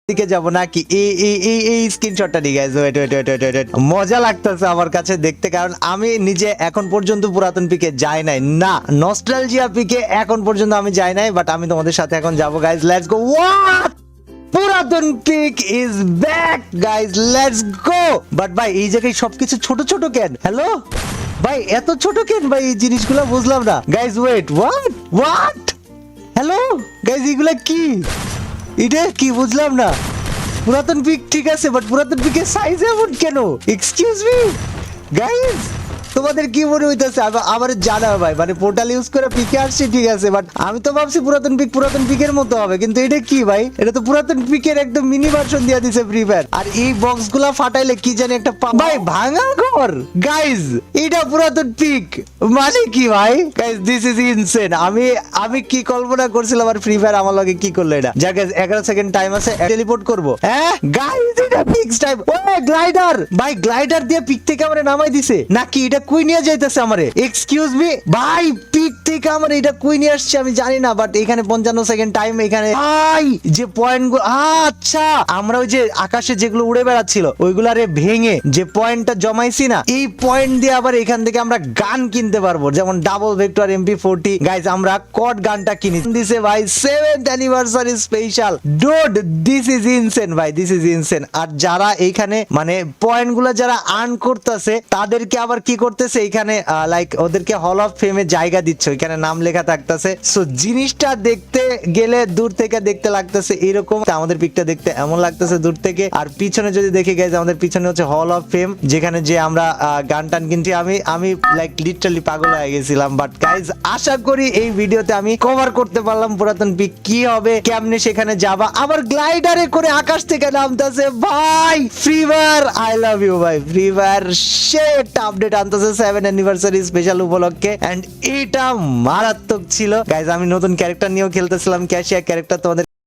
দিকে যাব নাকি এই স্ক্রিনশটটা নিয়ে guys wait wait wait wait মজা লাগতেছে আমার কাছে দেখতে, কারণ আমি নিজে এখন পর্যন্ত পুরাতন পিকে যাই নাই, না নস্টালজিয়া পিকে এখন পর্যন্ত আমি যাই নাই, বাট আমি তোমাদের সাথে এখন যাব গাইস। Let's go. হোয়াট, পুরাতন pick is back guys, let's go. But ভাই এই জায়গায় সবকিছু ছোট ছোট কেন? হ্যালো ভাই, এত ছোট কেন ভাই এই জিনিসগুলো? বুঝলাম না guys. Wait, what what, hello guys, এগুলা কি? এটা কি বুঝলাম না। পুরাতন পিক ঠিক আছে, বাট পুরাতন পিকের সাইজ এমন কেন? এক্সকিউজ মি গাইস, তোমাদের কি মনে হইতেছে? আমার জানা ভাই, মানে পোর্টাল ইউজ করে পিকে আসছি ঠিক আছে, বাট আমি তো ভাবছি পুরাতন পিকের মতো হবে, কিন্তু এটা কি ভাই? এটা তো পুরাতন পিকের একদম মিনি ভার্সন দিয়ে দিছে ফ্রি ফায়ার। আর এই বক্স গুলা ফাটাইলে কি জানি একটা ভাই ভাঙা ঘর গাইস, এটা পুরাতন পিক মানে কি ভাই? Guys this is insane. আমি কি কল্পনা করছিলাম আর ফ্রি ফায়ার আমার লগে কি করলো এটা। যা গাইস 11 সেকেন্ড টাইম আছে, টেলিপোর্ট করব। হ্যাঁ গাইস, এটা পিক্স টাইম। ও গ্লাইডার ভাই, গ্লাইডার দিয়ে পিক থেকে আমারে নামাই দিছে নাকি? এটা কই নিয়ে যাইতেছে আমারে? এক্সকিউজ মি ভাই, পিক থেকে আমার এটা কই নিয়ে আসছে আমি জানি না, বাট এখানে 55 সেকেন্ড টাইম। এখানে ভাই যে পয়েন্ট গুলো, আচ্ছা আমরা ওই যে আকাশে যেগুলো উড়ে বেড়াচ্ছিল ওইগুলারে ভেঙে যে পয়েন্টটা জমাইছি না, এই পয়েন্ট দিয়ে আবার এখান থেকে আমরা গান কিনতে পারবো, যেমন ডাবল ভেক্টর MP40। গাইজ আমরা কট গানটা কিনি দিছে ভাই 7th anniversary special. Dude this is insane ভাই, দিস ইজ ইনসেন। আর যারা এইখানে মানে পয়েন্ট গুলো যারা আর্ন করতেছে তাদেরকে আবার কি করতেছে এখানে, লাইক ওদেরকে হল অফ ফেমে জায়গা দিচ্ছে, ওইখানে নাম লেখা থাকতেছে। সো জিনিসটা দেখতে গেলে দূর থেকে দেখতে লাগতেছে এরকম, আমাদের পিকটা দেখতে এমন লাগতেছে দূর থেকে। আর পিছনে যদি দেখে গাইজ, আমাদের পিছনে হচ্ছে হল অফ ফেম, যেখানে যে আমরা গান টান কিনছি। আমি লাইক লিটারালি পাগল হয়ে গেছিলাম। বাট গাইজ আশা করি এই ভিডিওতে আমি কভার করতে পারলাম পুরাতন পিক কি হবে, কেমনে সেখানে যাবা, আবার গ্লাইডারে করে আকাশ থেকে নামতেছে ভাই। Free Fire I love you ভাই, ফ্রি ফায়ার শেট আপডেট আনতেছে 7th অ্যানিভার্সারি স্পেশাল উপলক্ষে, এন্ড এটা মারাত্মক ছিল গাইজ। আমি নতুন ক্যারেক্টার নিয়েও খেলতেছিলাম, ক্যাশিয়া ক্যারেক্টার। তোমাদের